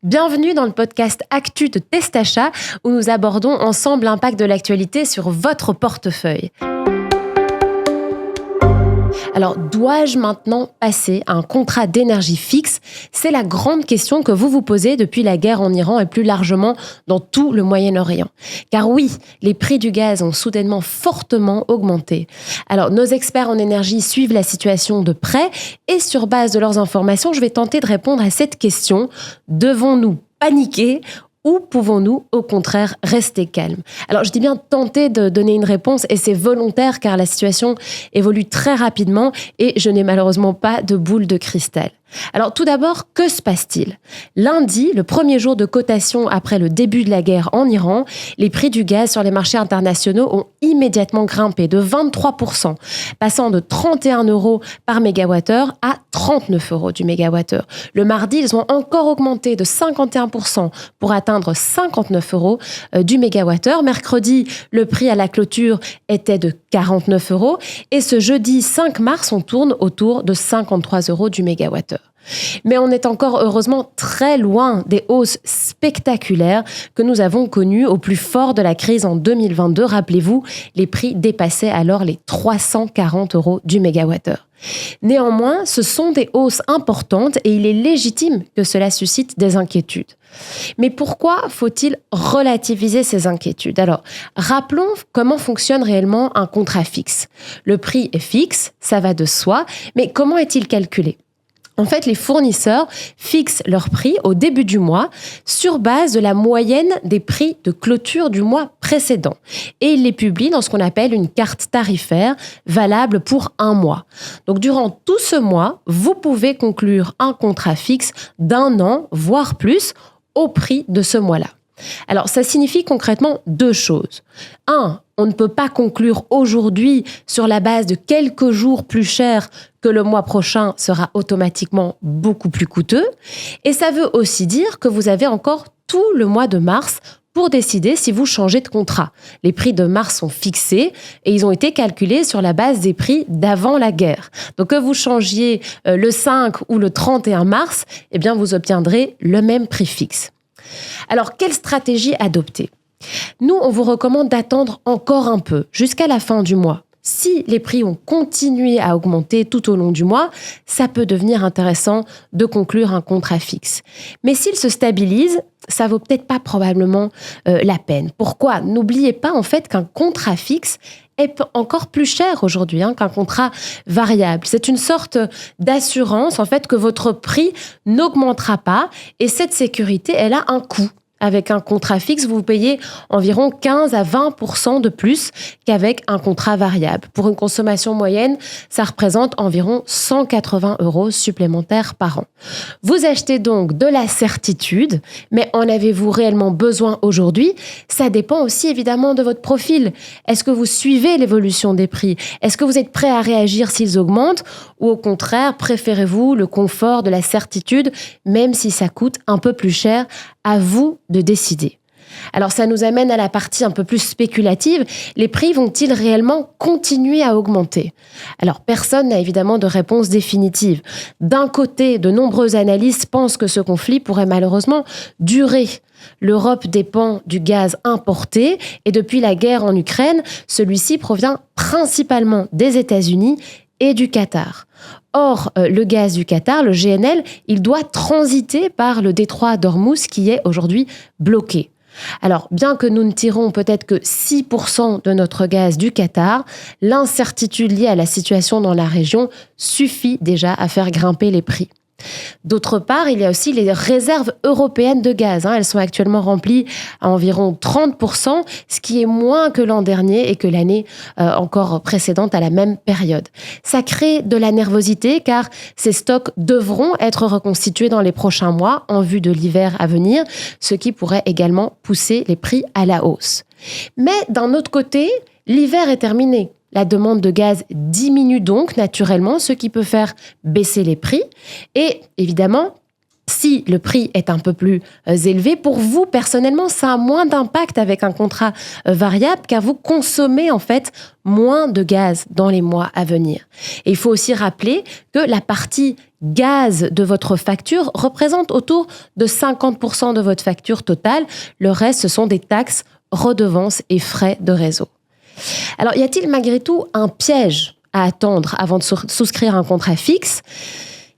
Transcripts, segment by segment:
Bienvenue dans le podcast Actu de Testachat où nous abordons ensemble l'impact de l'actualité sur votre portefeuille. Alors, dois-je maintenant passer à un contrat d'énergie fixe ? C'est la grande question que vous vous posez depuis la guerre en Iran et plus largement dans tout le Moyen-Orient. Car oui, les prix du gaz ont soudainement fortement augmenté. Alors, nos experts en énergie suivent la situation de près et sur base de leurs informations, je vais tenter de répondre à cette question. Devons-nous paniquer ? Ou pouvons-nous, au contraire, rester calmes ? Alors, je dis bien tenter de donner une réponse et c'est volontaire car la situation évolue très rapidement et je n'ai malheureusement pas de boule de cristal. Alors, tout d'abord, que se passe-t-il ? Lundi, le premier jour de cotation après le début de la guerre en Iran, les prix du gaz sur les marchés internationaux ont immédiatement grimpé de 23%, passant de 31 € par mégawattheure à 39 € du mégawattheure. Le mardi, ils ont encore augmenté de 51% pour atteindre 59 € du mégawattheure. Mercredi, le prix à la clôture était de 49 € et ce jeudi 5 mars, on tourne autour de 53 € du mégawattheure. Mais on est encore heureusement très loin des hausses spectaculaires que nous avons connues au plus fort de la crise en 2022. Rappelez-vous, les prix dépassaient alors les 340 € du mégawattheure. Néanmoins, ce sont des hausses importantes et il est légitime que cela suscite des inquiétudes. Mais pourquoi faut-il relativiser ces inquiétudes ? Alors, rappelons comment fonctionne réellement un contrat fixe. Le prix est fixe, ça va de soi, mais comment est-il calculé ? En fait, les fournisseurs fixent leur prix au début du mois sur base de la moyenne des prix de clôture du mois précédent. Et ils les publient dans ce qu'on appelle une carte tarifaire valable pour un mois. Donc, durant tout ce mois, vous pouvez conclure un contrat fixe d'1 an, voire plus, au prix de ce mois-là. Alors, ça signifie concrètement 2 choses. 1, on ne peut pas conclure aujourd'hui sur la base de quelques jours plus chers que le mois prochain sera automatiquement beaucoup plus coûteux. Et ça veut aussi dire que vous avez encore tout le mois de mars pour décider si vous changez de contrat. Les prix de mars sont fixés et ils ont été calculés sur la base des prix d'avant la guerre. Donc que vous changiez le 5 ou le 31 mars, eh bien vous obtiendrez le même prix fixe. Alors, quelle stratégie adopter ? Nous, on vous recommande d'attendre encore un peu, jusqu'à la fin du mois. Si les prix ont continué à augmenter tout au long du mois, ça peut devenir intéressant de conclure un contrat fixe. Mais s'il se stabilise, ça vaut peut-être pas probablement la peine. Pourquoi ? N'oubliez pas en fait qu'un contrat fixe est encore plus cher aujourd'hui qu'un contrat variable. C'est une sorte d'assurance en fait que votre prix n'augmentera pas et cette sécurité, elle a un coût. Avec un contrat fixe, vous payez environ 15 à 20% de plus qu'avec un contrat variable. Pour une consommation moyenne, ça représente environ 180 € supplémentaires par an. Vous achetez donc de la certitude, mais en avez-vous réellement besoin aujourd'hui ? Ça dépend aussi évidemment de votre profil. Est-ce que vous suivez l'évolution des prix ? Est-ce que vous êtes prêt à réagir s'ils augmentent ? Ou au contraire, préférez-vous le confort de la certitude, même si ça coûte un peu plus cher ? À vous de décider. Alors ça nous amène à la partie un peu plus spéculative. Les prix vont-ils réellement continuer à augmenter ? Alors personne n'a évidemment de réponse définitive. D'un côté, de nombreux analystes pensent que ce conflit pourrait malheureusement durer. L'Europe dépend du gaz importé et depuis la guerre en Ukraine, celui-ci provient principalement des États-Unis et du Qatar. Or, le gaz du Qatar, le GNL, il doit transiter par le détroit d'Ormuz qui est aujourd'hui bloqué. Alors, bien que nous ne tirons peut-être que 6% de notre gaz du Qatar, l'incertitude liée à la situation dans la région suffit déjà à faire grimper les prix. D'autre part, il y a aussi les réserves européennes de gaz. Elles sont actuellement remplies à environ 30%, ce qui est moins que l'an dernier et que l'année encore précédente à la même période. Ça crée de la nervosité car ces stocks devront être reconstitués dans les prochains mois en vue de l'hiver à venir, ce qui pourrait également pousser les prix à la hausse. Mais d'un autre côté, l'hiver est terminé. La demande de gaz diminue donc naturellement, ce qui peut faire baisser les prix. Et évidemment, Si le prix est un peu plus élevé, pour vous personnellement, ça a moins d'impact avec un contrat variable car vous consommez en fait moins de gaz dans les mois à venir. Et il faut aussi rappeler que la partie gaz de votre facture représente autour de 50% de votre facture totale. Le reste, ce sont des taxes, redevances et frais de réseau. Alors, y a-t-il malgré tout un piège à attendre avant de souscrire un contrat fixe ?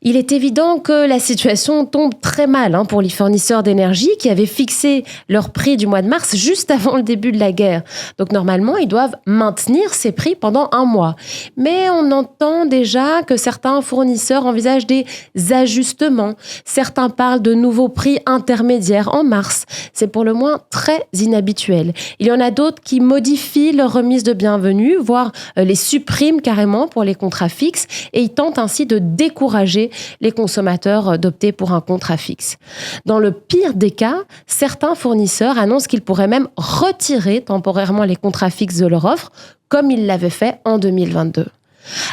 Il est évident que la situation tombe très mal pour les fournisseurs d'énergie qui avaient fixé leur prix du mois de mars juste avant le début de la guerre. Donc normalement, ils doivent maintenir ces prix pendant un mois. Mais on entend déjà que certains fournisseurs envisagent des ajustements. Certains parlent de nouveaux prix intermédiaires en mars. C'est pour le moins très inhabituel. Il y en a d'autres qui modifient leur remise de bienvenue, voire les suppriment carrément pour les contrats fixes et ils tentent ainsi de décourager les consommateurs d'opter pour un contrat fixe. Dans le pire des cas, certains fournisseurs annoncent qu'ils pourraient même retirer temporairement les contrats fixes de leur offre, comme ils l'avaient fait en 2022.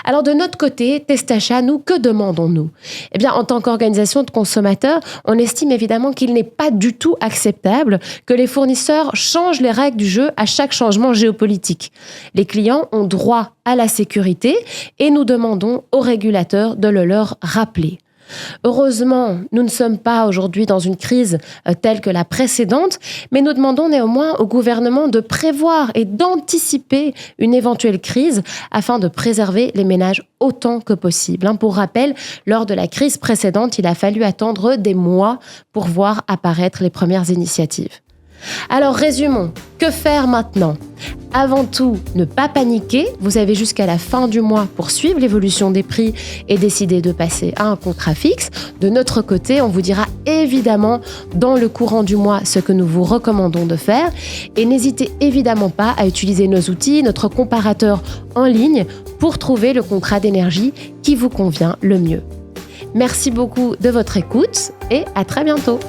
Alors de notre côté, Testachat, nous, que demandons-nous ? Eh bien, en tant qu'organisation de consommateurs, on estime évidemment qu'il n'est pas du tout acceptable que les fournisseurs changent les règles du jeu à chaque changement géopolitique. Les clients ont droit à la sécurité et nous demandons aux régulateurs de le leur rappeler. Heureusement, nous ne sommes pas aujourd'hui dans une crise telle que la précédente, mais nous demandons néanmoins au gouvernement de prévoir et d'anticiper une éventuelle crise afin de préserver les ménages autant que possible. Pour rappel, lors de la crise précédente, il a fallu attendre des mois pour voir apparaître les premières initiatives. Alors résumons, que faire maintenant ? Avant tout, ne pas paniquer. Vous avez jusqu'à la fin du mois pour suivre l'évolution des prix et décider de passer à un contrat fixe. De notre côté, on vous dira évidemment dans le courant du mois ce que nous vous recommandons de faire. Et n'hésitez évidemment pas à utiliser nos outils, notre comparateur en ligne pour trouver le contrat d'énergie qui vous convient le mieux. Merci beaucoup de votre écoute et à très bientôt.